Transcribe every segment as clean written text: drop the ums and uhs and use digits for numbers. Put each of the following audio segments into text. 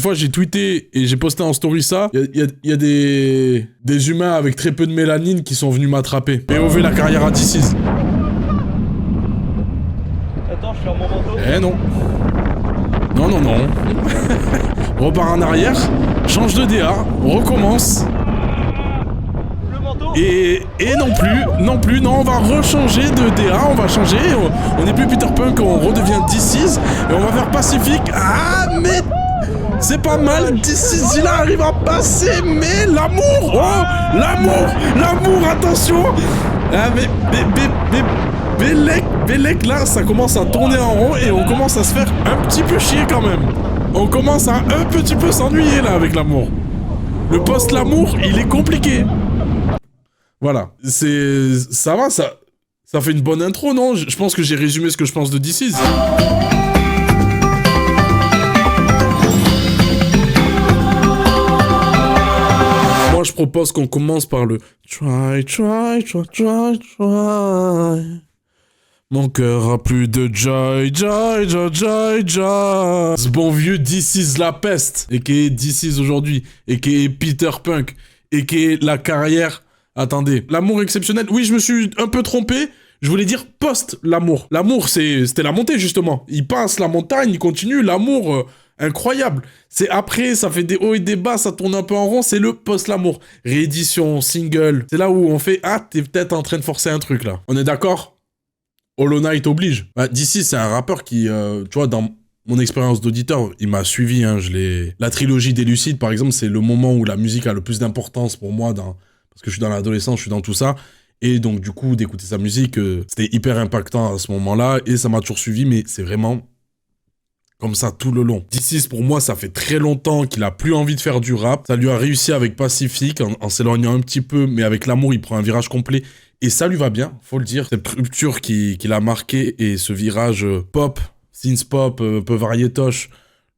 fois, j'ai tweeté et j'ai posté en story ça. Il y a des humains avec très peu de mélanine qui sont venus m'attraper. POV la carrière à This Is. Attends, je ferme mon manteau. Eh non. Non, non, non. Repart en arrière, change de DA, recommence. Le manteau. Et non plus, on va rechanger de DA, on va changer, on n'est plus Peter Punk, on redevient This Is, et on va faire Pacific. Ah, mais c'est pas mal, This Is, il arrive à passer, mais l'amour, oh, l'amour, attention. Ah, mais Bélec, là, ça commence à tourner en rond, et on commence à se faire un petit peu chier quand même. On commence à un petit peu s'ennuyer, là, avec l'amour. Le post-l'amour, il est compliqué. Voilà, ça va, ça fait une bonne intro, non? Je pense que j'ai résumé ce que je pense de This Is. Moi, je propose qu'on commence par le try. Mon cœur a plus de joy. Ce bon vieux This Is la peste, et qui est This Is aujourd'hui, et qui est Peter Punk, et qui est la carrière. Attendez, l'amour exceptionnel. Oui, je me suis un peu trompé. Je voulais dire post-l'amour. L'amour, c'était la montée, justement. Il passe la montagne, il continue. L'amour, incroyable. C'est après, ça fait des hauts et des bas, ça tourne un peu en rond. C'est le post-l'amour. Réédition, single. C'est là où on fait « Ah, t'es peut-être en train de forcer un truc, là. » On est d'accord? Hollow Knight oblige. Bah, This Is, c'est un rappeur qui, tu vois, dans mon expérience d'auditeur, il m'a suivi. Hein, la trilogie des Lucides, par exemple, c'est le moment où la musique a le plus d'importance pour moi parce que je suis dans l'adolescence, je suis dans tout ça. Et donc, du coup, d'écouter sa musique, c'était hyper impactant à ce moment-là. Et ça m'a toujours suivi, mais c'est vraiment comme ça tout le long. This Is, pour moi, ça fait très longtemps qu'il a plus envie de faire du rap. Ça lui a réussi avec Pacific, en s'éloignant un petit peu, mais avec l'amour, il prend un virage complet. Et ça lui va bien, faut le dire. Cette rupture qu'il a marquée et ce virage pop, synth pop, un peu variétoche,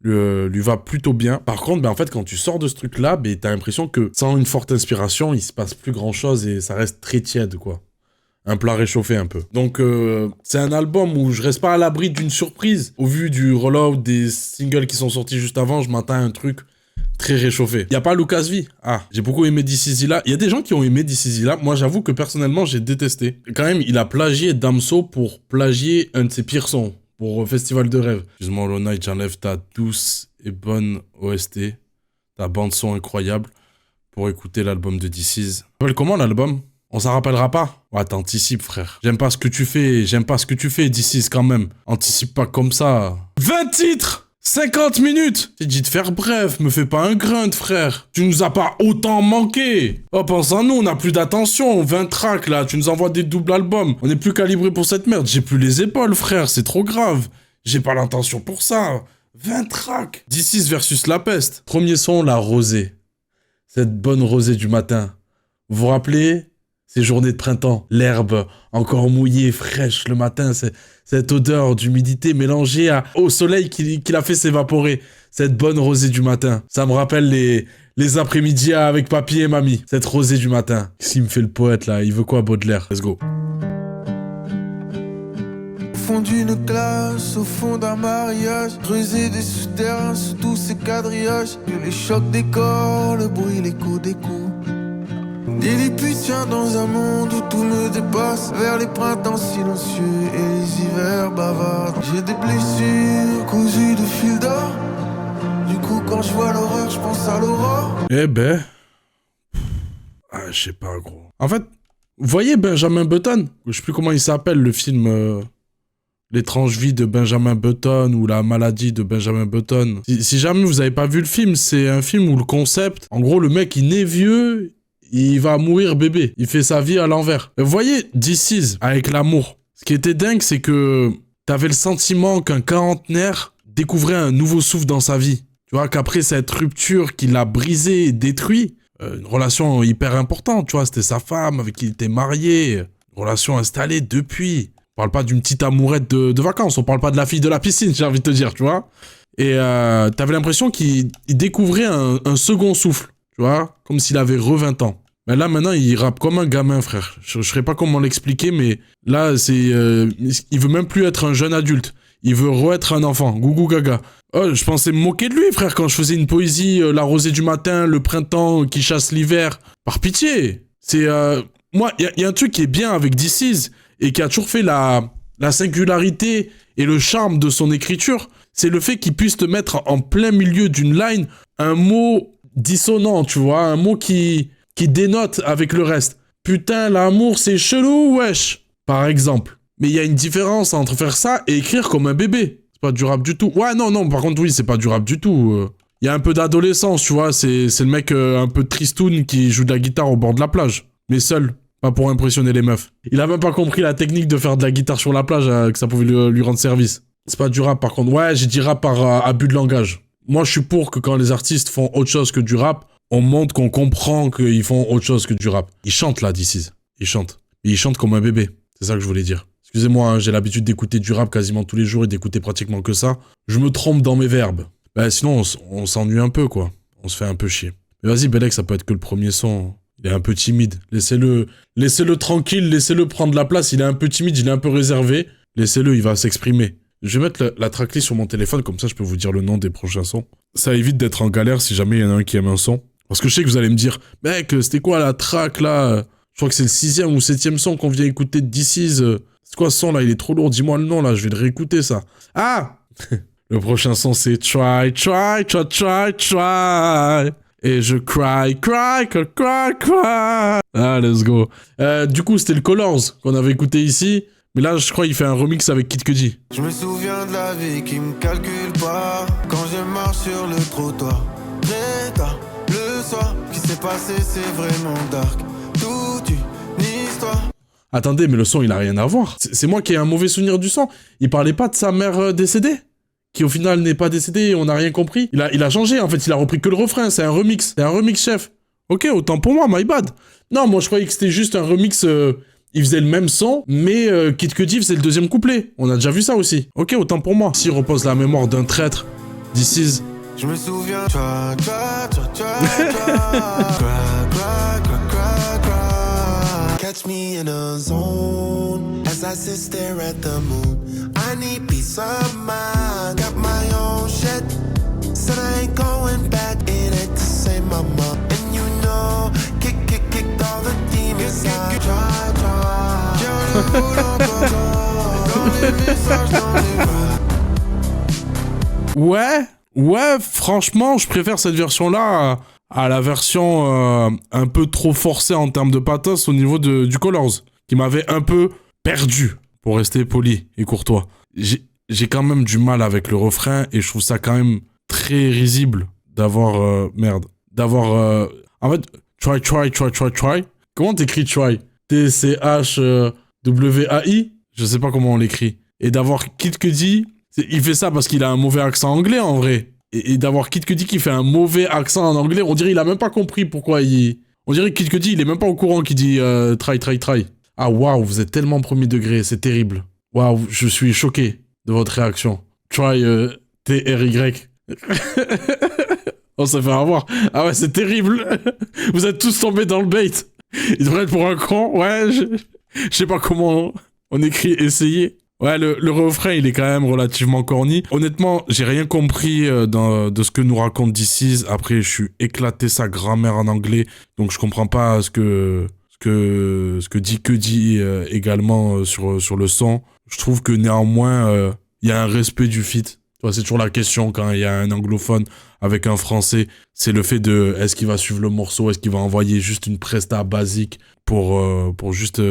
lui va plutôt bien. Par contre, en fait, quand tu sors de ce truc-là, t'as l'impression que sans une forte inspiration, il se passe plus grand-chose et ça reste très tiède, quoi. Un plat réchauffé un peu. Donc, c'est un album où je reste pas à l'abri d'une surprise. Au vu du rollout des singles qui sont sortis juste avant, je m'attends à un truc très réchauffé. Y a pas Lucas V. Ah, j'ai beaucoup aimé This Is là. Il y a des gens qui ont aimé This Is là. Moi, j'avoue que personnellement, j'ai détesté. Quand même, il a plagié Damso pour plagier un de ses pires sons. Pour Festival de Rêve. Excuse-moi, Hollow Knight, j'enlève ta douce et bonne OST. Ta bande-son incroyable. Pour écouter l'album de This Is. Tu rappelles comment l'album? On s'en rappellera pas? Ouais, t'anticipes, frère. J'aime pas ce que tu fais, This Is quand même. Anticipe pas comme ça. 20 titres! 50 minutes! J'ai dit de faire bref, me fais pas un grunt, frère. Tu nous as pas autant manqué. Oh, pense à nous, on a plus d'attention. 20 tracks, là, tu nous envoies des doubles albums. On est plus calibré pour cette merde. J'ai plus les épaules, frère, c'est trop grave. J'ai pas l'intention pour ça. 20 tracks. This Is versus La Peste. Premier son, la rosée. Cette bonne rosée du matin. Vous vous rappelez? Ces journées de printemps, l'herbe encore mouillée, fraîche le matin, cette odeur d'humidité mélangée au soleil qui l'a fait s'évaporer. Cette bonne rosée du matin. Ça me rappelle les après-midi avec papy et mamie. Cette rosée du matin. S'il me fait le poète là, il veut quoi Baudelaire? Let's go. Au fond d'une classe, au fond d'un mariage, creuser des souterrains sous tous ces quadrillages. Que les chocs des corps, le bruit, l'écho des coups. Des lilliputiens dans un monde où tout me dépasse. Vers les printemps silencieux et les hivers bavards. J'ai des blessures cousues de fil d'or. Du coup quand je vois l'horreur, je pense à l'aurore. Eh ben... Ah, je sais pas, gros. En fait, vous voyez Benjamin Button? Je sais plus comment il s'appelle, le film... L'étrange vie de Benjamin Button ou la maladie de Benjamin Button. Si jamais vous avez pas vu le film, c'est un film où le concept... En gros, le mec, il naît vieux... Il va mourir bébé. Il fait sa vie à l'envers. Vous voyez, This Is, avec l'amour. Ce qui était dingue, c'est que t'avais le sentiment qu'un quarantenaire découvrait un nouveau souffle dans sa vie. Tu vois, qu'après cette rupture qui l'a brisé et détruit, une relation hyper importante, tu vois, c'était sa femme avec qui il était marié, une relation installée depuis. On parle pas d'une petite amourette de vacances, on parle pas de la fille de la piscine, j'ai envie de te dire, tu vois. Et t'avais l'impression qu'il découvrait un second souffle, tu vois, comme s'il avait 20 ans. Mais là, maintenant, il rappe comme un gamin, frère. Je saurais pas comment l'expliquer, mais là, il veut même plus être un jeune adulte. Il veut re-être un enfant. Gougou gaga. Oh, je pensais me moquer de lui, frère, quand je faisais une poésie, la rosée du matin, le printemps qui chasse l'hiver. Par pitié. C'est, moi, il y a un truc qui est bien avec DC's et qui a toujours fait la singularité et le charme de son écriture, c'est le fait qu'il puisse te mettre en plein milieu d'une line un mot dissonant, tu vois, un mot qui dénote avec le reste. Putain, l'amour, c'est chelou, wesh. Par exemple. Mais il y a une différence entre faire ça et écrire comme un bébé. C'est pas du rap du tout. Ouais, non, par contre, oui, c'est pas du rap du tout. Il y a un peu d'adolescence, tu vois, c'est le mec un peu tristoun qui joue de la guitare au bord de la plage. Mais seul, pas pour impressionner les meufs. Il a même pas compris la technique de faire de la guitare sur la plage, que ça pouvait lui rendre service. C'est pas du rap, par contre. Ouais, j'ai dit rap par abus de langage. Moi, je suis pour que quand les artistes font autre chose que du rap, on montre qu'on comprend qu'ils font autre chose que du rap. Ils chantent là, d'ici. Ils chantent. Et ils chantent comme un bébé. C'est ça que je voulais dire. Excusez-moi, hein, j'ai l'habitude d'écouter du rap quasiment tous les jours et d'écouter pratiquement que ça. Je me trompe dans mes verbes. Bah sinon, on s'ennuie un peu, quoi. On se fait un peu chier. Mais vas-y, Belek, ça peut être que le premier son. Il est un peu timide. Laissez-le tranquille, laissez-le prendre la place. Il est un peu timide, il est un peu réservé. Laissez-le, il va s'exprimer. Je vais mettre la tracklist sur mon téléphone, comme ça je peux vous dire le nom des prochains sons. Ça évite d'être en galère si jamais il y en a un qui aime un son. Parce que je sais que vous allez me dire, mec, c'était quoi la track là? Je crois que c'est le 6e ou 7e son qu'on vient écouter de DC's. C'est quoi ce son là? Il est trop lourd, dis-moi le nom là, je vais le réécouter ça. Ah le prochain son c'est Try. Et je cry. Ah, let's go. Du coup, c'était le Colors qu'on avait écouté ici. Mais là, je crois qu'il fait un remix avec Kid Cudi. Je me souviens de la vie qui me calcule pas. Quand je marche sur le trottoir. Très tard, le soir, qui s'est passé, c'est vraiment dark. Toute une histoire. Attendez, mais le son, il a rien à voir. C'est moi qui ai un mauvais souvenir du son. Il parlait pas de sa mère décédée? Qui au final n'est pas décédée et on n'a rien compris. Il a changé, en fait, il a repris que le refrain, c'est un remix. C'est un remix, chef. Ok, autant pour moi, my bad. Non, moi je croyais que c'était juste un remix, il faisait le même son, mais Kid Cudi faisait le deuxième couplet. On a déjà vu ça aussi. Ok, autant pour moi. S'il repose la mémoire d'un traître, DC's. Je me souviens. Catch me in a zone as I sit stare at the moon. I need peace of mind. Got my own shit. Said I ain't going back. It ain't the same, mama. And you know, kicked all the demons out. Ouais, franchement, je préfère cette version-là à la version un peu trop forcée en termes de pathos au niveau du Colors, qui m'avait un peu perdu, pour rester poli et courtois. J'ai quand même du mal avec le refrain et je trouve ça quand même très risible d'avoir... en fait, try. Comment t'écris try? T-C-H-W-A-I? Je sais pas comment on l'écrit. Et d'avoir Kid Cudi, il fait ça parce qu'il a un mauvais accent anglais en vrai. Et d'avoir Kid Cudi qui fait un mauvais accent en anglais, on dirait qu'il a même pas compris pourquoi il... On dirait que Kid Cudi, il est même pas au courant qu'il dit try. Ah waouh, vous êtes tellement premier degré, c'est terrible. Waouh, je suis choqué de votre réaction. Try, T-R-Y. On s'est fait avoir. Ah ouais, c'est terrible. Vous êtes tous tombés dans le bait. Il devrait être pour un con. Ouais, je sais pas comment on écrit essayer. Ouais, le refrain, il est quand même relativement corny. Honnêtement, j'ai rien compris de ce que nous raconte DC's. Après, je suis éclaté sa grammaire en anglais, donc je comprends pas ce que dit Cudi également sur le son. Je trouve que néanmoins, il y a un respect du feat. C'est toujours la question quand il y a un anglophone avec un français, c'est le fait de est-ce qu'il va suivre le morceau, est-ce qu'il va envoyer juste une presta basique pour juste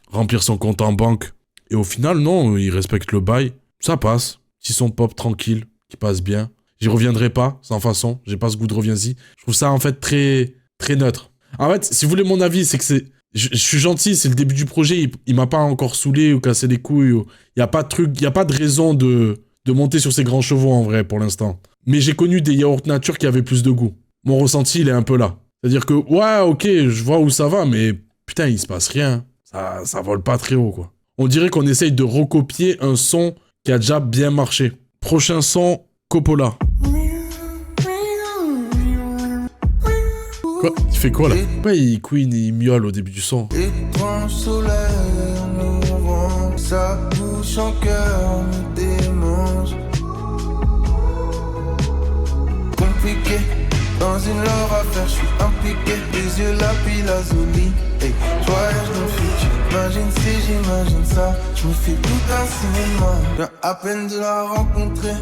remplir son compte en banque. Et au final, non, il respecte le bail, ça passe. Si son pop tranquille, qui passe bien. J'y reviendrai pas, sans façon, j'ai pas ce goût de reviens-y. Je trouve ça en fait très, très neutre. En fait, si vous voulez mon avis, c'est que je suis gentil, c'est le début du projet, il m'a pas encore saoulé ou cassé les couilles. Il y a pas de raison de monter sur ses grands chevaux en vrai pour l'instant. Mais j'ai connu des yaourts nature qui avaient plus de goût. Mon ressenti, il est un peu là. C'est-à-dire que, ouais, ok, je vois où ça va, mais putain, il se passe rien. Ça vole pas très haut, quoi. On dirait qu'on essaye de recopier un son qui a déjà bien marché. Prochain son, Coppola. Quoi? Il fait quoi, là? Pourquoi il queen et il miaule au début du son? Étrange soleil en novembre, ça bouche en cœur, me démange. Dans une love affaire, je suis impliqué. Les yeux lapis lazuli. Hey, je voyage dans le futur. J'imagine si j'imagine ça. Je me fais tout un cinéma. Viens à peine de la rencontrer.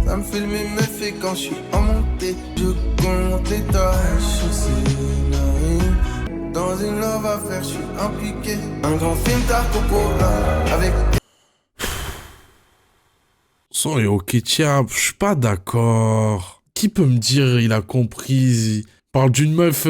Ça me fait le même effet quand je suis en montée. Je compte les tâches au scénario. Dans une love affaire, je suis impliqué. Un grand film Tarkopola avec... Son est ok, tiens, je suis pas d'accord. Qui peut me dire il a compris? Il parle d'une meuf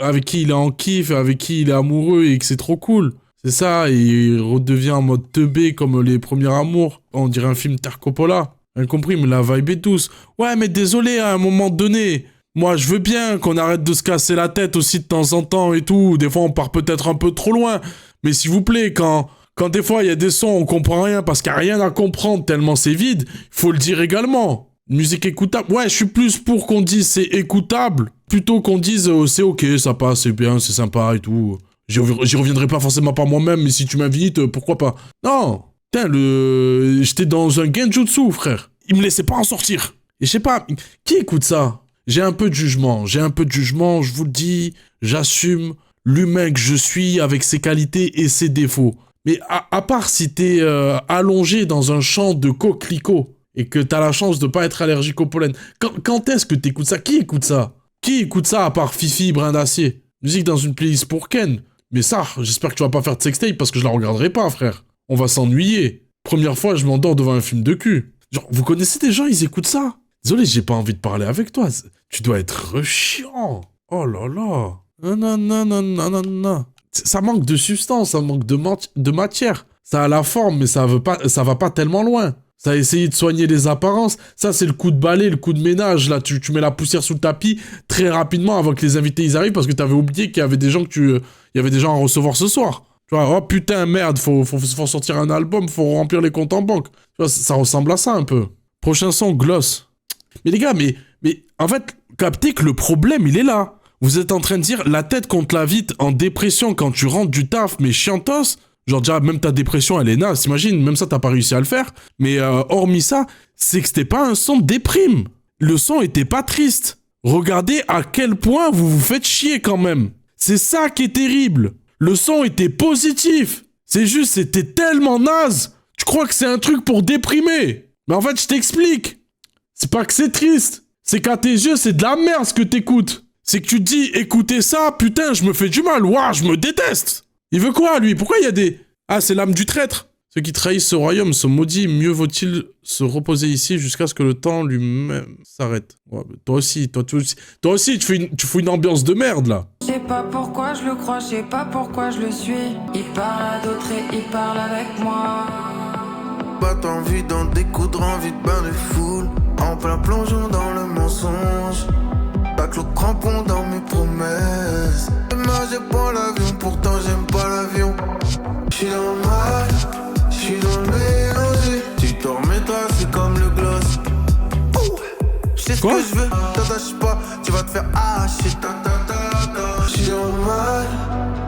avec qui il est en kiff, avec qui il est amoureux et que c'est trop cool. C'est ça, il redevient en mode teubé comme les premiers amours. On dirait un film Tarkopola. Incompris, mais la vibe est douce. Ouais, mais désolé, à un moment donné, moi je veux bien qu'on arrête de se casser la tête aussi de temps en temps et tout. Des fois on part peut-être un peu trop loin. Mais s'il vous plaît, quand des fois il y a des sons, on comprend rien parce qu'il n'y a rien à comprendre tellement c'est vide, il faut le dire également. Musique écoutable. Ouais, je suis plus pour qu'on dise c'est écoutable, plutôt qu'on dise c'est ok, ça passe, c'est bien, c'est sympa et tout. J'y reviendrai pas forcément par moi-même, mais si tu m'invites, pourquoi pas. Non, putain, j'étais dans un genjutsu, frère. Il me laissait pas en sortir. Et je sais pas, qui écoute ça? J'ai un peu de jugement, je vous le dis, j'assume l'humain que je suis avec ses qualités et ses défauts. Mais à part si t'es allongé dans un champ de coquelicots et que t'as la chance de pas être allergique au pollen, quand est-ce que t'écoutes ça? Qui écoute ça? Qui écoute ça à part Fifi, Brin d'Acier? Musique dans une playlist pour Ken. Mais ça, j'espère que tu vas pas faire de sextape parce que je la regarderai pas, frère. On va s'ennuyer. Première fois, je m'endors devant un film de cul. Genre, vous connaissez des gens, ils écoutent ça? Désolé, j'ai pas envie de parler avec toi. Tu dois être chiant. Oh là là. Non. Ça manque de substance, ça manque de matière. Ça a la forme, mais ça va pas tellement loin. Ça a essayé de soigner les apparences. Ça, c'est le coup de balai, le coup de ménage. Là, tu mets la poussière sous le tapis très rapidement avant que les invités ils arrivent parce que t'avais oublié qu'il y avait des gens il y avait des gens à recevoir ce soir. Tu vois, oh putain, merde, faut sortir un album, faut remplir les comptes en banque. Tu vois, ça ressemble à ça un peu. Prochain son, Gloss. Mais les gars, mais en fait, captez que le problème, il est là. Vous êtes en train de dire la tête contre la vitre en dépression quand tu rentres du taf, mais chiantos. Genre déjà, même ta dépression, elle est naze, t'imagines, même ça, t'as pas réussi à le faire. Mais hormis ça, c'est que c'était pas un son de déprime. Le son était pas triste. Regardez à quel point vous vous faites chier quand même. C'est ça qui est terrible. Le son était positif. C'est juste, c'était tellement naze. Tu crois que c'est un truc pour déprimer. Mais en fait, je t'explique. C'est pas que c'est triste. C'est qu'à tes yeux, c'est de la merde ce que t'écoutes. C'est que tu te dis, écoutez ça, putain, je me fais du mal. Ouah, je me déteste. Il veut quoi, lui? Pourquoi il y a des... Ah, c'est l'âme du traître. Ceux qui trahissent ce royaume sont maudits. Mieux vaut-il se reposer ici jusqu'à ce que le temps lui-même s'arrête. Ouais, toi aussi, tu fous une ambiance de merde, là. Je sais pas pourquoi je le crois, je sais pas pourquoi je le suis. Il parle à d'autres et il parle avec moi. Pas envie d'en découdre, envie de bain de foule. En plein plongeon dans le mensonge. Pas que le crampon dans mes promesses. Demain j'ai pas l'avion, pourtant j'aime pas l'avion. J'suis dans le mal, j'suis dans le mélangé. Tu te remettras, c'est comme le gloss. J'sais ce que je veux, t'attaches pas, tu vas te faire hacher. J'suis dans le mal,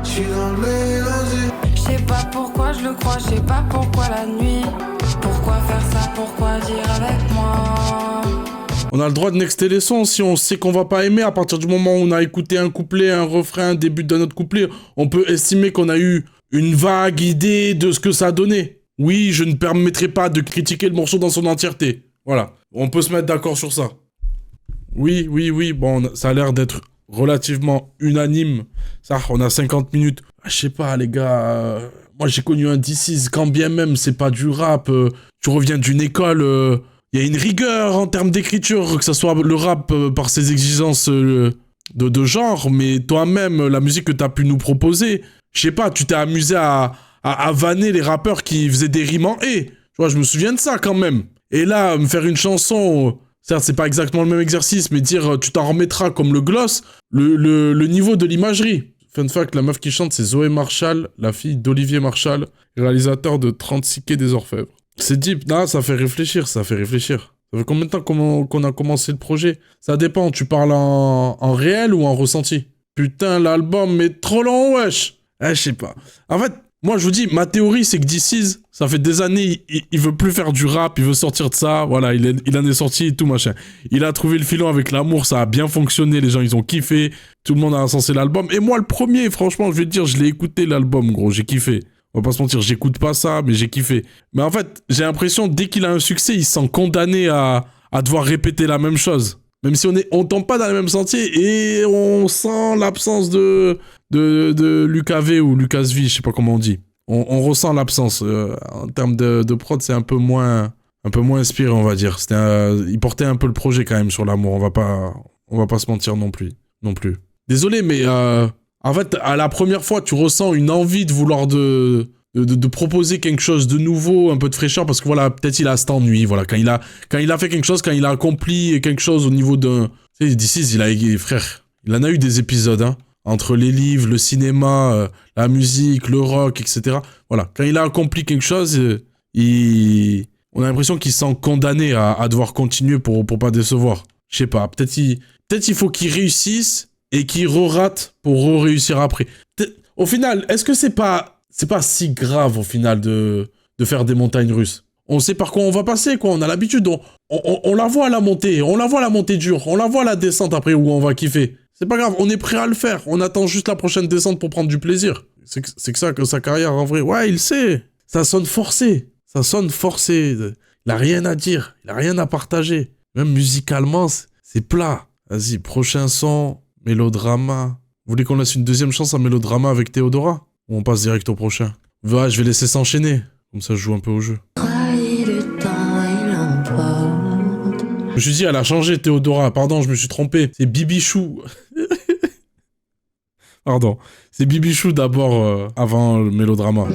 j'suis dans le mélangé. Je sais pas pourquoi je le crois, je sais pas pourquoi la nuit. Pourquoi faire ça, pourquoi dire avec moi. On a le droit de nexter les sons si on sait qu'on va pas aimer. À partir du moment où on a écouté un couplet, un refrain, un début d'un autre couplet, on peut estimer qu'on a eu une vague idée de ce que ça donnait. Oui, je ne permettrai pas de critiquer le morceau dans son entièreté. Voilà, on peut se mettre d'accord sur ça. Oui, bon, ça a l'air d'être relativement unanime. Ça, on a 50 minutes. Je sais pas, les gars, moi j'ai connu un DC's, quand bien même c'est pas du rap, tu reviens d'une école... Il y a une rigueur en termes d'écriture, que ce soit le rap par ses exigences de genre, mais toi-même, la musique que tu as pu nous proposer, je sais pas, tu t'es amusé à vanner les rappeurs qui faisaient des rimes en « et ». Tu vois, je me souviens de ça quand même. Et là, me faire une chanson, certes, c'est pas exactement le même exercice, mais dire « tu t'en remettras » comme le gloss, le niveau de l'imagerie. Fun fact, la meuf qui chante, c'est Zoé Marshall, la fille d'Olivier Marshall, réalisateur de 36 quais des Orfèvres. C'est deep, non, ça fait réfléchir. Ça fait combien de temps qu'on a commencé le projet? Ça dépend, tu parles en réel ou en ressenti? Putain, l'album est trop long, wesh. Je sais pas. En fait, Moi, je vous dis, ma théorie, c'est que DC's, ça fait des années, il veut plus faire du rap, il veut sortir de ça. Voilà, il en est sorti et tout, machin. Il a trouvé le filon avec l'amour, ça a bien fonctionné, les gens, ils ont kiffé. Tout le monde a encensé l'album. Et moi, le premier, franchement, je vais te dire, je l'ai écouté, l'album, gros, j'ai kiffé. On va pas se mentir, j'écoute pas ça, mais j'ai kiffé. Mais en fait, j'ai l'impression, dès qu'il a un succès, il se sent condamné à devoir répéter la même chose. Même si on tombe pas dans le même sentier et on sent l'absence de Lucas V ou Lucas V, je sais pas comment on dit. On ressent l'absence. En termes de prod, c'est un peu moins inspiré, on va dire. Il portait un peu le projet quand même sur l'amour. On va pas se mentir non plus. Désolé, mais en fait, à la première fois, tu ressens une envie de vouloir de proposer quelque chose de nouveau, un peu de fraîcheur, parce que voilà, peut-être il a cet ennui, voilà, quand il a fait quelque chose, quand il a accompli quelque chose au niveau d'un... Tu sais, d'ici, frère, il en a eu des épisodes, hein, entre les livres, le cinéma, la musique, le rock, etc. Voilà, quand il a accompli quelque chose, on a l'impression qu'il se sent condamné à devoir continuer pour pas décevoir. Je sais pas, peut-être il faut qu'il réussisse et qu'il re-rate pour réussir après. Au final, est-ce que c'est pas si grave au final de faire des montagnes russes. On sait par quoi on va passer, quoi. On a l'habitude, on la voit à la montée, dure, on la voit à la descente après où on va kiffer. C'est pas grave, on est prêt à le faire. On attend juste la prochaine descente pour prendre du plaisir. C'est que ça, que sa carrière en vrai. Ouais, il sait. Ça sonne forcé. Il a rien à dire, il a rien à partager. Même musicalement, c'est plat. Vas-y, prochain son, Mélodrama. Vous voulez qu'on laisse une deuxième chance à Mélodrama avec Théodora? Ou on passe direct au prochain? Ouais, je vais laisser s'enchaîner. Comme ça, je joue un peu au jeu. Je me suis dit, elle a changé, Théodora. Pardon, je me suis trompé. C'est Bibichou. Pardon. C'est Bibichou d'abord, avant le Mélodrama.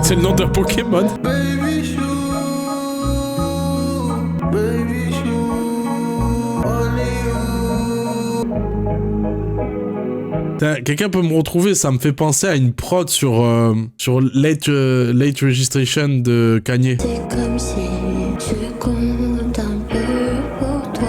C'est le nom d'un Pokémon. Quelqu'un peut me retrouver, ça me fait penser à une prod sur Late Registration de Kanye. C'est comme si je compte un peu pour toi.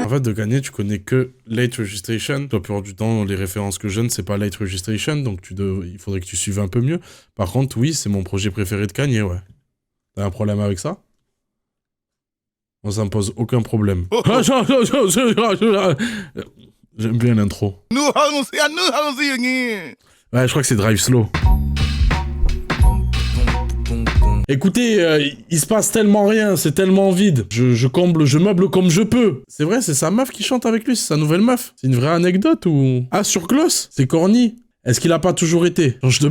En fait, de Kanye, tu connais que Late Registration. La plupart du temps, les références que je donne, c'est pas Late Registration, donc il faudrait que tu suives un peu mieux. Par contre, oui, c'est mon projet préféré de Kanye, ouais. T'as un problème avec ça? Moi, ça me pose aucun problème. J'aime bien l'intro. Ouais, je crois que c'est Drive Slow. Écoutez, il se passe tellement rien, c'est tellement vide. Je meuble comme je peux. C'est vrai, c'est sa meuf qui chante avec lui, c'est sa nouvelle meuf. C'est une vraie anecdote ou... Ah, sur Gloss, c'est corny. Est-ce qu'il a pas toujours été? Change de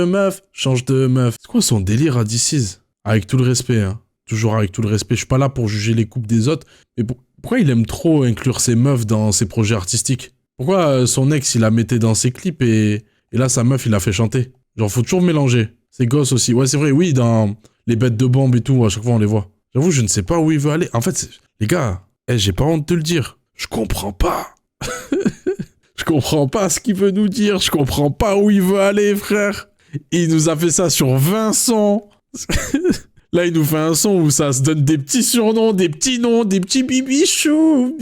meuf. C'est quoi son délire à DC's? Avec tout le respect, hein. Toujours avec tout le respect. Je suis pas là pour juger les couples des autres, mais pourquoi il aime trop inclure ses meufs dans ses projets artistiques? Pourquoi son ex, il la mettait dans ses clips et là, sa meuf, il la fait chanter? Genre, faut toujours mélanger. Ses gosses aussi. Ouais, c'est vrai, oui, dans les bêtes de bombe et tout, à chaque fois, on les voit. J'avoue, je ne sais pas où il veut aller. En fait, les gars, j'ai pas honte de le dire. Je comprends pas. Je comprends pas ce qu'il veut nous dire. Je comprends pas où il veut aller, frère. Il nous a fait ça sur 20 sons. Là, il nous fait un son où ça se donne des petits surnoms, des petits noms, des petits bibichou.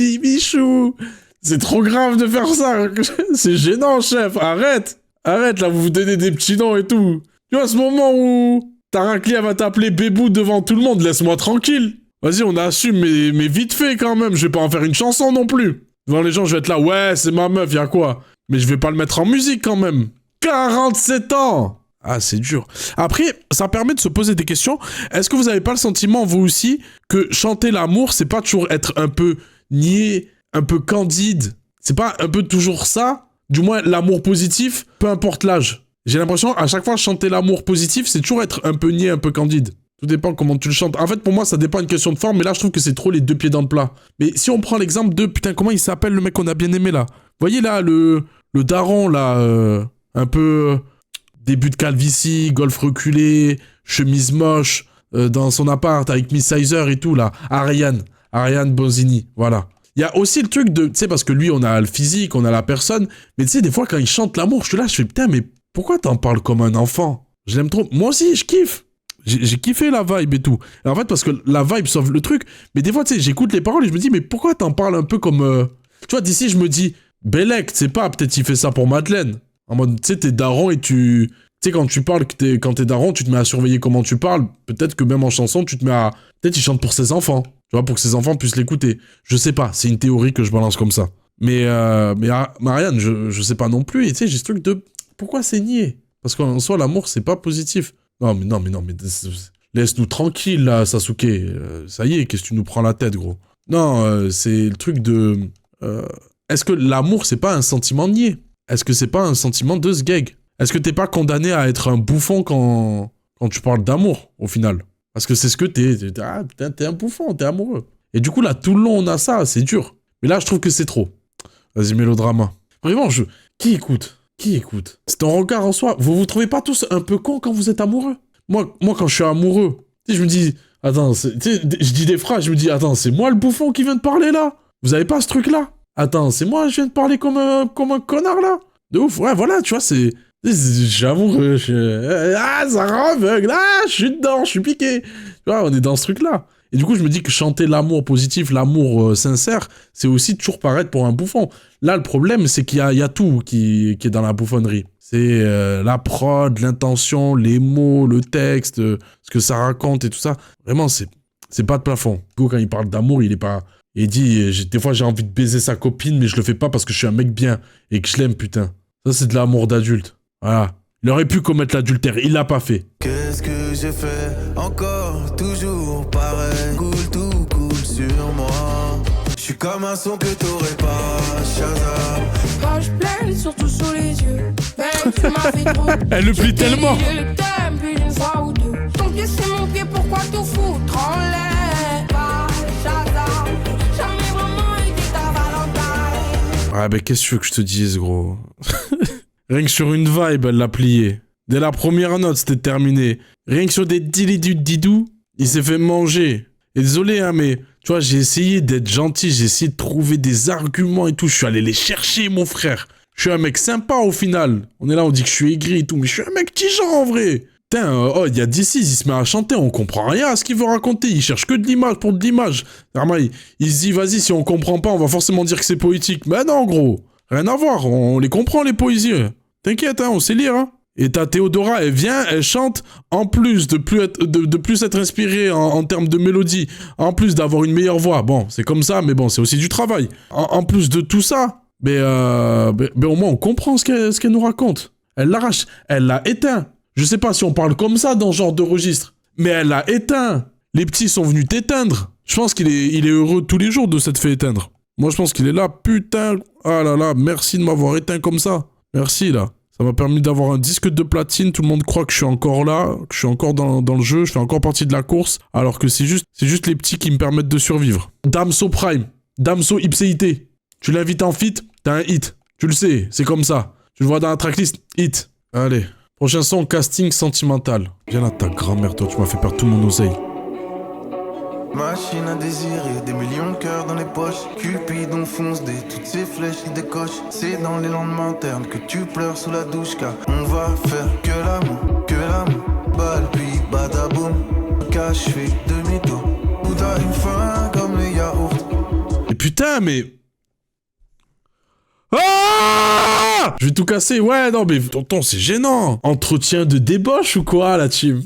C'est trop grave de faire ça. C'est gênant, chef. Arrête, là, vous vous donnez des petits noms et tout. Tu vois, à ce moment où Taraklia va t'appeler Bébou devant tout le monde, laisse-moi tranquille. Vas-y, on assume, mais vite fait quand même. Je vais pas en faire une chanson non plus. Devant les gens, je vais être là, ouais, c'est ma meuf, y'a quoi? Mais je vais pas le mettre en musique quand même. 47 ans! Ah, c'est dur. Après, ça permet de se poser des questions. Est-ce que vous avez pas le sentiment, vous aussi, que chanter l'amour, c'est pas toujours être un peu niais, un peu candide? C'est pas un peu toujours ça? Du moins, l'amour positif, peu importe l'âge. J'ai l'impression, à chaque fois, chanter l'amour positif, c'est toujours être un peu niais, un peu candide. Tout dépend comment tu le chantes. En fait, pour moi, ça dépend d'une question de forme, mais là, je trouve que c'est trop les deux pieds dans le plat. Mais si on prend l'exemple de, putain, comment il s'appelle le mec qu'on a bien aimé, là? Vous voyez, là, le daron, là, un peu... Début de calvitie, golf reculé, chemise moche, dans son appart avec Miss Sizer et tout, là. Ariane Bonzini, voilà. Il y a aussi le truc de, tu sais, parce que lui, on a le physique, on a la personne, mais tu sais, des fois, quand il chante l'amour, je suis là, je fais, putain, mais pourquoi t'en parles comme un enfant? Je l'aime trop. Moi aussi, je kiffe. J'ai kiffé la vibe et tout. Et en fait, parce que la vibe sauve le truc, mais des fois, tu sais, j'écoute les paroles et je me dis, mais pourquoi t'en parles un peu comme... Tu vois, d'ici, je me dis, Bellec, tu sais pas, peut-être il fait ça pour Madeleine. En mode, tu sais, t'es daron et tu... Tu sais, quand tu parles, quand t'es daron, tu te mets à surveiller comment tu parles. Peut-être que même en chanson, tu te mets à... Peut-être il chante pour ses enfants. Tu vois, pour que ses enfants puissent l'écouter. Je sais pas, c'est une théorie que je balance comme ça. Mais Marianne, je sais pas non plus. Et tu sais, j'ai ce truc de... Pourquoi c'est nier? Parce qu'en soi, l'amour, c'est pas positif. Non, mais... Laisse-nous tranquille, là, Sasuke. Ça y est, qu'est-ce que tu nous prends la tête, gros? Non, c'est le truc de... Est-ce que l'amour, c'est pas un sentiment nié? Est-ce que c'est pas un sentiment de sgeg? Est-ce que t'es pas condamné à être un bouffon quand tu parles d'amour, au final? Parce que c'est ce que t'es. Ah, putain, t'es un bouffon, t'es amoureux. Et du coup, là, tout le long, on a ça, c'est dur. Mais là, je trouve que c'est trop. Vas-y, mélodrama. Vraiment, Qui écoute? C'est ton regard en soi. Vous trouvez pas tous un peu cons quand vous êtes amoureux? Moi, quand je suis amoureux, tu sais, je me dis... Attends, tu sais, je dis des phrases, je me dis... Attends, c'est moi le bouffon qui vient de parler, là? Vous avez pas ce truc-là? Attends, c'est moi, je viens de parler comme un connard, là? De ouf, ouais, voilà, tu vois, c'est... J'avoue, ça rend aveugle, je suis dedans, je suis piqué. Tu vois, on est dans ce truc-là. Et du coup, je me dis que chanter l'amour positif, l'amour sincère, c'est aussi toujours paraître pour un bouffon. Là, le problème, c'est qu'il y a tout qui est dans la bouffonnerie. C'est la prod, l'intention, les mots, le texte, ce que ça raconte et tout ça. Vraiment, c'est pas de plafond. Du coup, quand il parle d'amour, il est pas... Il dit, des fois, j'ai envie de baiser sa copine, mais je le fais pas parce que je suis un mec bien et que je l'aime, putain. Ça, c'est de l'amour d'adulte. Voilà. Il aurait pu commettre l'adultère, il l'a pas fait. Qu'est-ce que j'ai fait? Encore, toujours pareil. Tout coule sur moi. Je suis comme un son que t'aurais pas, Shazam. Poche pleine, surtout sous les yeux. Ben, tu m'as fait trop. Elle le plie tellement. Je t'aime plus d'une fois ou deux. Ton pied, c'est mon pied, pourquoi tout foutre en l'air? Pas Shazam. Jamais vraiment été ta Valentine. Ouais, mais qu'est-ce que tu veux que je te dise, gros? Rien que sur une vibe, elle l'a plié. Dès la première note, c'était terminé. Rien que sur des didou, il s'est fait manger. Et désolé, hein, mais tu vois, j'ai essayé d'être gentil, j'ai essayé de trouver des arguments et tout. Je suis allé les chercher, mon frère. Je suis un mec sympa au final. On est là, on dit que je suis aigri et tout, mais je suis un mec tigeant en vrai. Putain, il y a D6, il se met à chanter, on comprend rien à ce qu'il veut raconter. Il cherche que de l'image pour de l'image. Normal, il se dit, vas-y, si on comprend pas, on va forcément dire que c'est poétique. Mais non, gros. Rien à voir, on les comprend les poésies. T'inquiète, hein, on sait lire. Hein. Et ta Théodora, elle vient, elle chante, en plus de plus être inspirée en termes de mélodie, en plus d'avoir une meilleure voix. Bon, c'est comme ça, mais bon, c'est aussi du travail. En plus de tout ça, mais au moins on comprend ce qu'elle nous raconte. Elle l'arrache, elle l'a éteint. Je sais pas si on parle comme ça dans ce genre de registre, mais elle l'a éteint. Les petits sont venus t'éteindre. Je pense qu'il est heureux tous les jours de s'être fait éteindre. Moi, je pense qu'il est là, putain. Ah là là, merci de m'avoir éteint comme ça. Merci, là. Ça m'a permis d'avoir un disque de platine. Tout le monde croit que je suis encore là, que je suis encore dans le jeu, je fais encore partie de la course, alors que c'est juste les petits qui me permettent de survivre. Damso Prime, Damso Ipséité. Tu l'invites en feat, t'as un hit. Tu le sais, c'est comme ça. Tu le vois dans la tracklist, hit. Allez. Prochain son, casting sentimental. Viens là, ta grand-mère, toi, tu m'as fait perdre tout mon oseille. Machine à désirer, des millions de cœurs dans les poches. Cupidon fonce toutes ces flèches qui décochent. C'est dans les lendemains ternes que tu pleures sous la douche. Car on va faire que l'amour. Balle puis badaboum. Cache, je fais demi-tour. Où t'as une faim comme les yaourts. Et putain, mais... Ah! Je vais tout casser, ouais, non, mais tonton, c'est gênant. Entretien de débauche ou quoi, la team?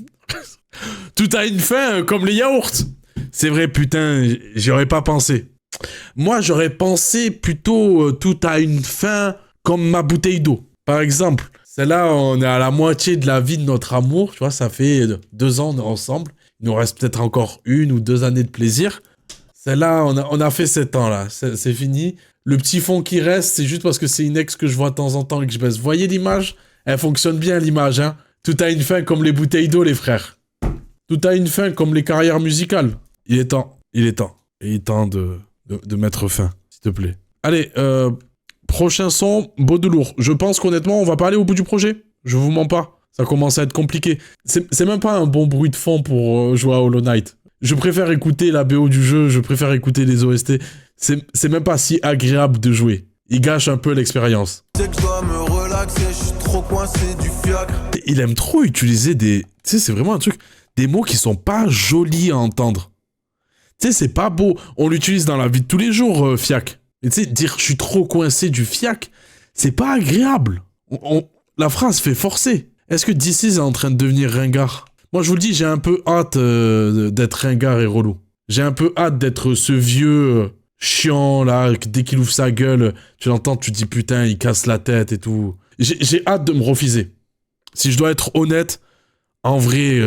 Tout a une fin comme les yaourts. C'est vrai, putain, j'y aurais pas pensé. Moi, j'aurais pensé plutôt tout a une fin comme ma bouteille d'eau. Par exemple, celle-là, on est à la moitié de la vie de notre amour. Tu vois, ça fait 2 ans, on est ensemble. Il nous reste peut-être encore 1 ou 2 années de plaisir. Celle-là, on a fait 7 ans, là. C'est fini. Le petit fond qui reste, c'est juste parce que c'est une ex que je vois de temps en temps et que je baisse. Vous voyez l'image? Elle fonctionne bien, l'image, hein. Tout a une fin comme les bouteilles d'eau, les frères. Tout a une fin comme les carrières musicales. Il est temps. Il est temps de mettre fin, s'il te plaît. Allez, prochain son, beau de lourd. Je pense qu'honnêtement, on va pas aller au bout du projet. Je vous mens pas. Ça commence à être compliqué. C'est même pas un bon bruit de fond pour jouer à Hollow Knight. Je préfère écouter la BO du jeu, je préfère écouter les OST. C'est même pas si agréable de jouer. Il gâche un peu l'expérience. C'est que je dois me relaxer, je suis trop coincé du fiacre. Il aime trop utiliser des... Tu sais, c'est vraiment un truc... Des mots qui sont pas jolis à entendre. Tu sais, c'est pas beau. On l'utilise dans la vie de tous les jours, fiac. Mais tu sais, dire je suis trop coincé du fiac, c'est pas agréable. La phrase fait forcer. Est-ce que This Is est en train de devenir ringard? Moi, je vous le dis, j'ai un peu hâte d'être ringard et relou. J'ai un peu hâte d'être ce vieux chiant, là, que dès qu'il ouvre sa gueule, tu l'entends, tu te dis putain, il casse la tête et tout. J'ai hâte de me refiser. Si je dois être honnête, en vrai,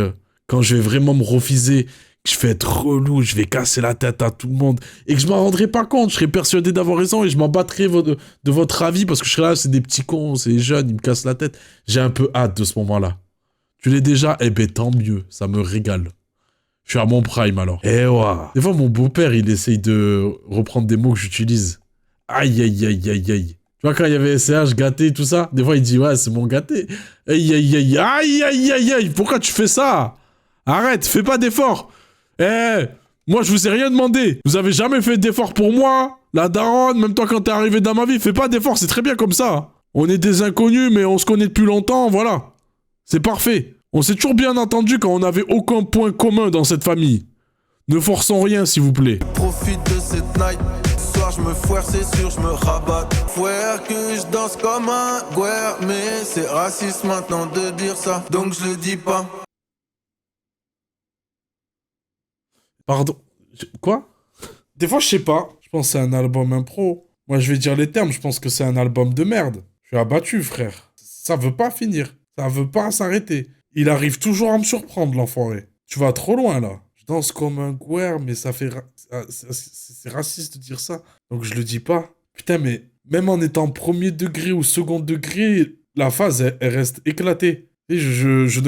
quand je vais vraiment me refiser, que je vais être relou, je vais casser la tête à tout le monde, et que je m'en rendrai pas compte, je serai persuadé d'avoir raison, et je m'en battrai de votre avis, parce que je serai là, c'est des petits cons, c'est des jeunes, ils me cassent la tête. J'ai un peu hâte de ce moment-là. Tu l'es déjà? Eh ben tant mieux, ça me régale. Je suis à mon prime alors. Eh ouais. Des fois, mon beau-père, il essaye de reprendre des mots que j'utilise. Aïe, aïe, aïe, aïe, aïe. Tu vois, quand il y avait SCH, gâté, tout ça, des fois, il dit, ouais, c'est mon gâté. Aïe, aïe, aïe, aïe, aïe, aïe, aïe. Pourquoi tu fais ça? Arrête, fais pas d'efforts. Eh, moi, je vous ai rien demandé. Vous avez jamais fait d'efforts pour moi. La daronne, même toi, quand t'es arrivé dans ma vie, fais pas d'efforts, c'est très bien comme ça. On est des inconnus, mais on se connaît depuis longtemps, voilà. C'est parfait. On s'est toujours bien entendu quand on n'avait aucun point commun dans cette famille. Ne forçons rien, s'il vous plaît. Profite de cette night. Ce soir, je me foire, c'est sûr, je me rabatte. Foire que je danse comme un guerre. Mais c'est raciste maintenant de dire ça, donc je le dis pas. Pardon. Quoi? Des fois, je sais pas. Je pense que c'est un album impro. Moi, je vais dire les termes. Je pense que c'est un album de merde. Je suis abattu, frère. Ça veut pas finir. Ça veut pas s'arrêter. Il arrive toujours à me surprendre, l'enfoiré. Tu vas trop loin, là. Je danse comme un guerre, mais ça fait... C'est raciste de dire ça. Donc je le dis pas. Putain, mais même en étant premier degré ou second degré, la phase, elle reste éclatée. Et je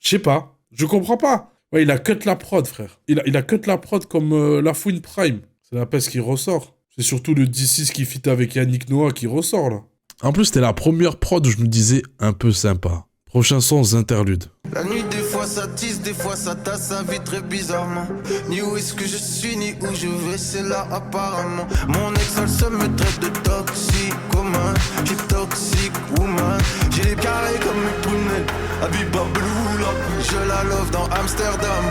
sais pas. Je comprends pas. Ouais, il a cut la prod, frère. Il a cut la prod comme la Fouine Prime. C'est la peste qui ressort. C'est surtout le D6 qui fit avec Yannick Noah qui ressort, là. En plus, c'était la première prod où je me disais un peu sympa. Prochain son, interlude. La nuit, des fois ça tisse, des fois ça tasse sa vie très bizarrement. Ni où est-ce que je suis, ni où je vais, c'est là apparemment. Mon ex, elle se me traite de toxicomane. J'ai toxic woman. J'ai les carrés comme une prunelle. Habiba Bloula. Je la love dans Amsterdam.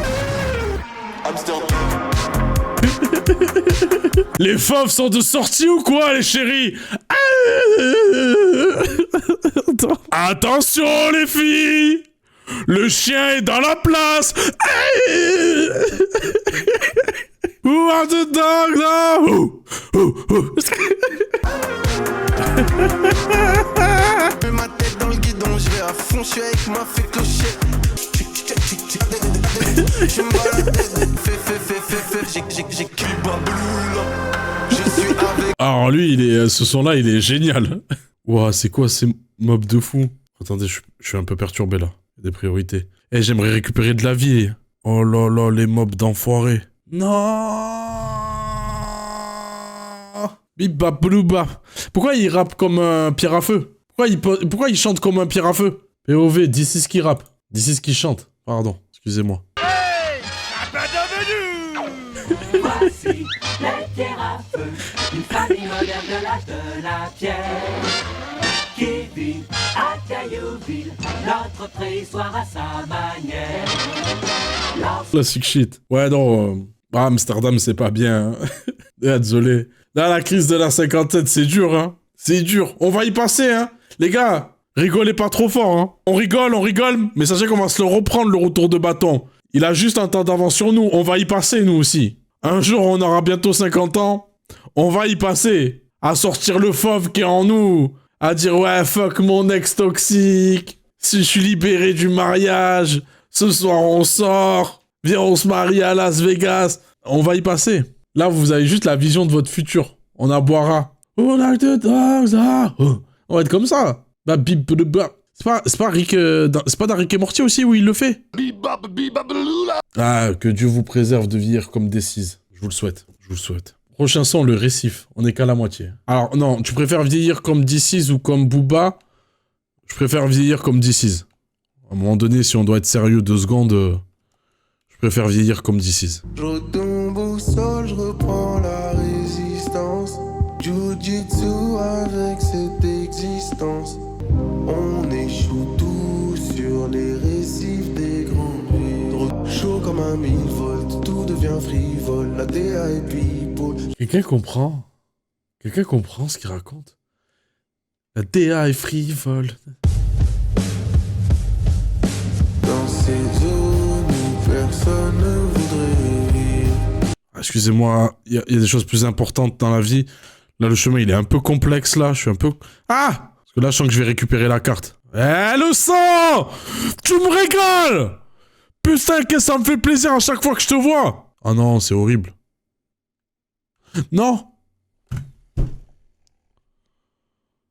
Les fauves sont de sortie ou quoi, les chéris? Attention, les filles! Le chien est dans la place! Who are the dogs now? Mets ma tête dans le guidon, je vais à fond, je suis avec ma fée clochette. Je me balade, j'ai Kiba Bloula. Je suis avec. Alors lui, ce son-là, il est génial. Ouah, c'est quoi ces mobs de fou? Attendez, je suis un peu perturbé là. Des priorités. Eh, j'aimerais récupérer de la vie. Oh là là, les mobs d'enfoirés. Non. Bibablouba. Pourquoi il rappe comme un pierre à feu? Pourquoi il chante comme un pierre à feu? POV, This Is qui rappe. This Is qui chante. Pardon, excusez-moi. Voici les pierres à feu, une famille moderne de l'âge de la pierre, qui vit à Caillouville, notre préhistoire à sa manière. Classic shit. Ouais, non, Amsterdam, c'est pas bien. Désolé. Là, la crise de la cinquantaine, c'est dur, hein. C'est dur. On va y passer, hein. Les gars, rigolez pas trop fort, hein. On rigole, mais sachez qu'on va se le reprendre, le retour de bâton. Il a juste un temps d'avance sur nous. On va y passer, nous aussi. Un jour, on aura bientôt 50 ans. On va y passer. À sortir le fauve qui est en nous. À dire, ouais, fuck mon ex toxique. Si je suis libéré du mariage. Ce soir, on sort. Viens, on se marie à Las Vegas. On va y passer. Là, vous avez juste la vision de votre futur. On en boira. Oh, like the dogs, ah. On va être comme ça. Bah, bip, c'est pas Rick, c'est pas dans Rick et Morty aussi où il le fait? Ah, que Dieu vous préserve de vieillir comme This. Je vous le souhaite. Je vous le souhaite. Prochain son, le récif. On est qu'à la moitié. Alors, non, tu préfères vieillir comme This ou comme Booba? Je préfère vieillir comme This. À un moment donné, si on doit être sérieux 2 secondes, je préfère vieillir comme This. Je retombe au sol, je reprends la résistance. Jiu-jitsu avec cette existence. On échoue tous sur les récifs des grandes villes. Chaud comme un 1000 volts, tout devient frivole. La DA et people. Quelqu'un comprend? Quelqu'un comprend ce qu'il raconte? La DA est frivole. Dans ces zones où personne ne voudrait vivre. Excusez-moi, il y a des choses plus importantes dans la vie. Là, le chemin, il est un peu complexe, là. Je suis un peu... Ah! Parce que là, je sens que je vais récupérer la carte. Eh, le sang! Tu me régales! Putain, qu'est-ce que ça me fait plaisir à chaque fois que je te vois! Oh non, c'est horrible. Non!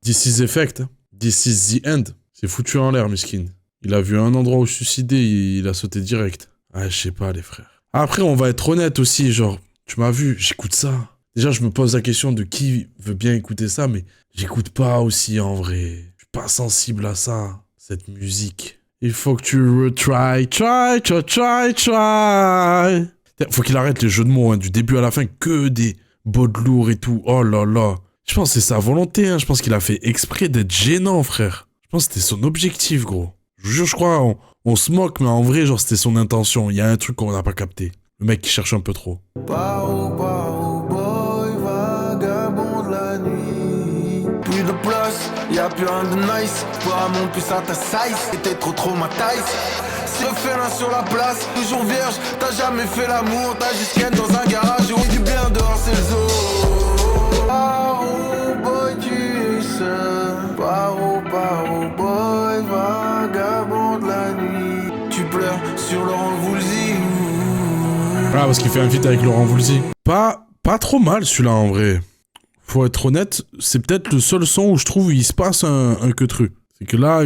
This is effect. This is the end. C'est foutu en l'air, miskin. Il a vu un endroit où suicider, il a sauté direct. Ah, je sais pas, les frères. Après, on va être honnête aussi, genre... Tu m'as vu, j'écoute ça. Déjà, je me pose la question de qui veut bien écouter ça, mais j'écoute pas aussi en vrai. Je suis pas sensible à ça, cette musique. Il faut que tu retry, try. Faut qu'il arrête les jeux de mots, hein, du début à la fin, que des beaux de lourds et tout. Oh là là. Je pense que c'est sa volonté, hein. Je pense qu'il a fait exprès d'être gênant, frère. Je pense que c'était son objectif, gros. Je vous jure, je crois, on se moque, mais en vrai, genre, c'était son intention. Il y a un truc qu'on n'a pas capté. Le mec qui cherche un peu trop. Paro, boy, vagabond de la nuit. Plus de place, y'a plus rien de nice. Pour un monde plus à ta size, c'était trop traumatisé. Si on fait l'un sur la place, toujours vierge. T'as jamais fait l'amour, t'as juste ken dans un garage. Oui, du bien dehors, c'est le zoo. Paro, boy, tu es seul. Paro, boy, vagabond de la nuit. Tu pleures sur Laurent Voulzy. Ah, parce qu'il fait un feat avec Laurent Voulzy. Pas trop mal celui-là en vrai. Faut être honnête, c'est peut-être le seul son où je trouve il se passe un que truc. C'est que là,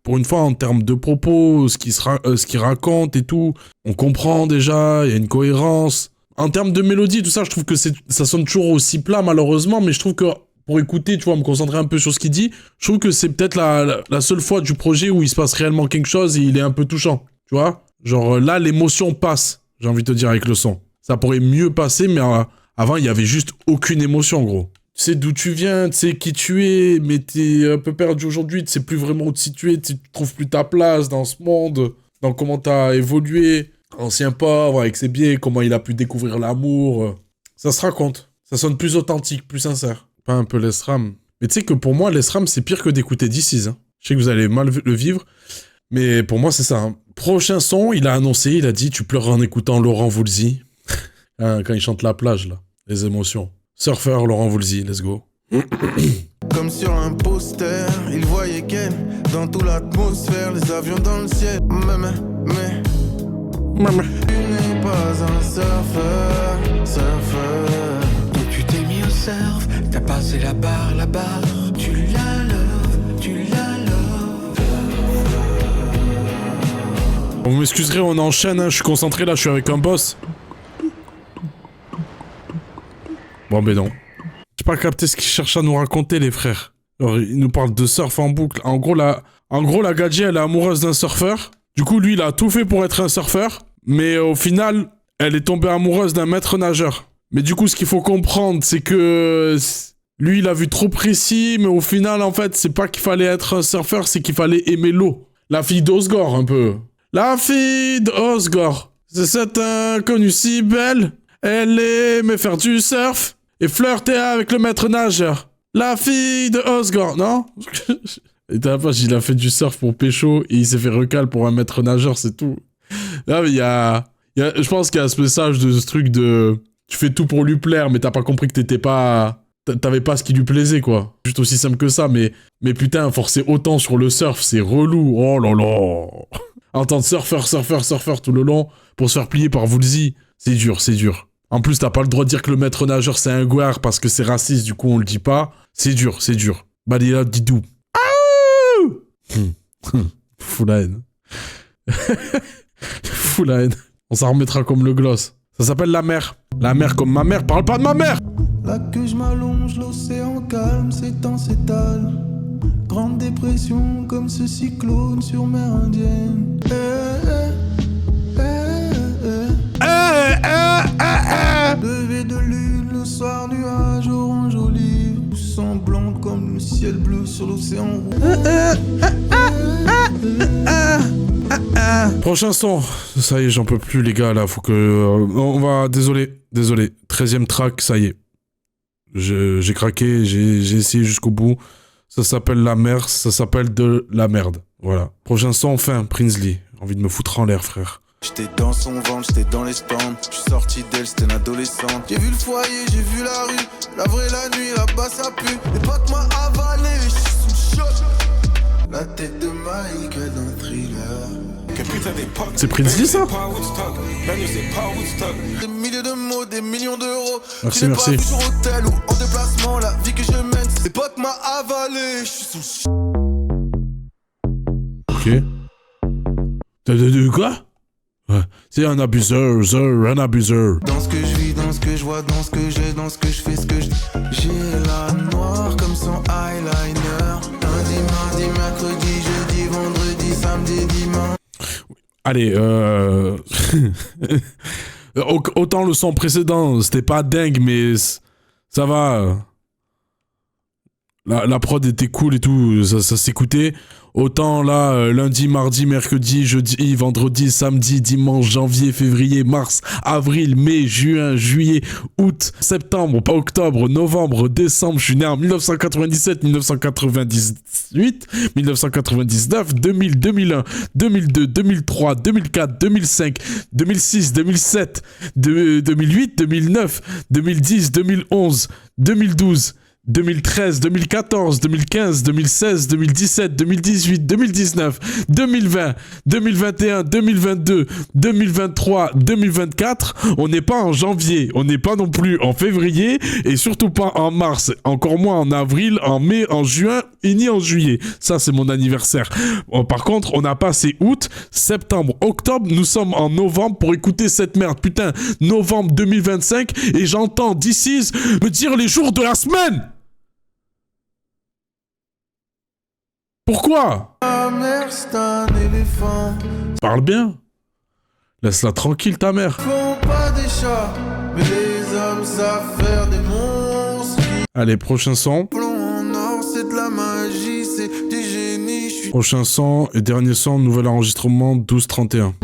pour une fois, en termes de propos, ce qu'il raconte et tout, on comprend déjà, il y a une cohérence. En termes de mélodie, tout ça, je trouve que ça sonne toujours aussi plat malheureusement, mais je trouve que pour écouter, tu vois, me concentrer un peu sur ce qu'il dit, je trouve que c'est peut-être la seule fois du projet où il se passe réellement quelque chose et il est un peu touchant, tu vois. Genre là, l'émotion passe. J'ai envie de te dire avec le son. Ça pourrait mieux passer, mais avant, il y avait juste aucune émotion, gros. Tu sais d'où tu viens, tu sais qui tu es, mais t'es un peu perdu aujourd'hui, tu sais plus vraiment où te situer, tu trouves plus ta place dans ce monde, dans comment t'as évolué. Ancien pauvre, avec ses biais, comment il a pu découvrir l'amour. Ça se raconte. Ça sonne plus authentique, plus sincère. Pas un peu l'ESRAM. Mais tu sais que pour moi, l'ESRAM, c'est pire que d'écouter DC's. Hein. Je sais que vous allez mal le vivre, mais pour moi, c'est ça. Hein. Prochain son, il a annoncé, il a dit « Tu pleuras en écoutant Laurent Voulzy. » Quand il chante La plage, là. Les émotions. Surfeur, Laurent Voulzy, let's go. Comme sur un poster, il voyait Ken dans toute l'atmosphère, les avions dans le ciel. Mais... Tu n'es pas un surfeur. Donc tu t'es mis au surf, t'as passé la barre, tu la love. Vous m'excuserez, on enchaîne, hein, je suis concentré là, je suis avec un boss. Bon, ben non. J'ai pas capté ce qu'il cherche à nous raconter, les frères. Alors, il nous parle de surf en boucle. En gros, la Gadji, elle est amoureuse d'un surfeur. Du coup, lui, il a tout fait pour être un surfeur. Mais au final, elle est tombée amoureuse d'un maître nageur. Mais du coup, ce qu'il faut comprendre, c'est que... Lui, il a vu trop précis, mais au final, en fait, c'est pas qu'il fallait être un surfeur, c'est qu'il fallait aimer l'eau. La fille d'Osgore, un peu. La fille d'Osgore. C'est cette inconnue si belle. Elle aimait faire du surf et flirter avec le maître nageur. La fille de Osgore, non? Et t'as la page, il a fait du surf pour pécho et il s'est fait recal pour un maître nageur, c'est tout. Là, mais je pense qu'il y a ce message de ce truc de... Tu fais tout pour lui plaire, mais t'as pas compris que t'avais pas ce qui lui plaisait, quoi. Juste aussi simple que ça, mais putain, forcer autant sur le surf, c'est relou. Oh là là. Entendre surfeur tout le long pour se faire plier par Voulzy, c'est dur. En plus, t'as pas le droit de dire que le maître nageur c'est un gouard parce que c'est raciste, du coup on le dit pas. C'est dur. Badila Didou. Fou la haine. On s'en remettra comme le gloss. Ça s'appelle la mer. La mer comme ma mère. Parle pas de ma mère. Là que je m'allonge, l'océan calme s'étale. Grande dépression comme ce cyclone sur mer indienne. Levé de lune, le soir, nuage orange olive. Sang blanc comme le ciel bleu sur l'océan rouge. Prochain son. Ça y est, j'en peux plus les gars là, faut que... on va... Désolé. 13e track, ça y est. J'ai craqué, j'ai essayé jusqu'au bout. Ça s'appelle la merde, ça s'appelle de la merde. Voilà. Prochain son, enfin, Prinsley. Envie de me foutre en l'air, frère. J'étais dans son ventre, j'étais dans les stands. J'suis sorti d'elle, c'était une adolescente. J'ai vu le foyer, j'ai vu la rue. La vraie, la nuit, là-bas ça pue. Les potes m'a avalé, j'suis sous le choc. La tête de Michael dans le thriller. C'est Prinsley, ça? Des milliers de mots, des millions d'euros. Merci, Je n'ai merci. pas vu sur hôtel ou en déplacement. La vie que je mène, les potes m'a avalé, j'suis sous le Ok. De quoi? Ouais. C'est un abuseur, un abuseur. Dans ce que je vis, dans ce que je vois, dans ce que j'ai, dans ce que je fais, ce que je... J'ai la noire comme son eyeliner. Lundi, mardi, mercredi, jeudi, vendredi, samedi, dimanche. Allez, autant le son précédent, c'était pas dingue, mais ça va. La prod était cool et tout, ça s'écoutait. Autant là, lundi, mardi, mercredi, jeudi, vendredi, samedi, dimanche, janvier, février, mars, avril, mai, juin, juillet, août, septembre, pas octobre, novembre, décembre. Je suis né en 1997, 1998, 1999, 2000, 2001, 2002, 2003, 2004, 2005, 2006, 2007, 2008, 2009, 2010, 2011, 2012... 2013, 2014, 2015, 2016, 2017, 2018, 2019, 2020, 2021, 2022, 2023, 2024, on n'est pas en janvier, on n'est pas non plus en février, et surtout pas en mars, encore moins en avril, en mai, en juin, et ni en juillet. Ça, c'est mon anniversaire. Bon, par contre, on a passé août, septembre, octobre, nous sommes en novembre pour écouter cette merde. Putain, novembre 2025, et j'entends d'ici me dire les jours de la semaine. Pourquoi? Ma mère, c'est un éléphant. Parle bien. Laisse-la tranquille, ta mère. Font pas des chats, mais les hommes savent faire des monstres. Allez, prochain son. Plomb en or, c'est de la magie, c'est du génie. J'suis Prochain son et dernier son, nouvel enregistrement 12-31.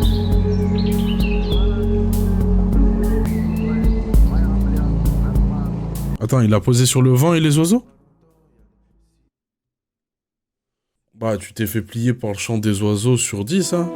Attends, il a posé sur le vent et les oiseaux? Bah, tu t'es fait plier par le chant des oiseaux sur 10, hein?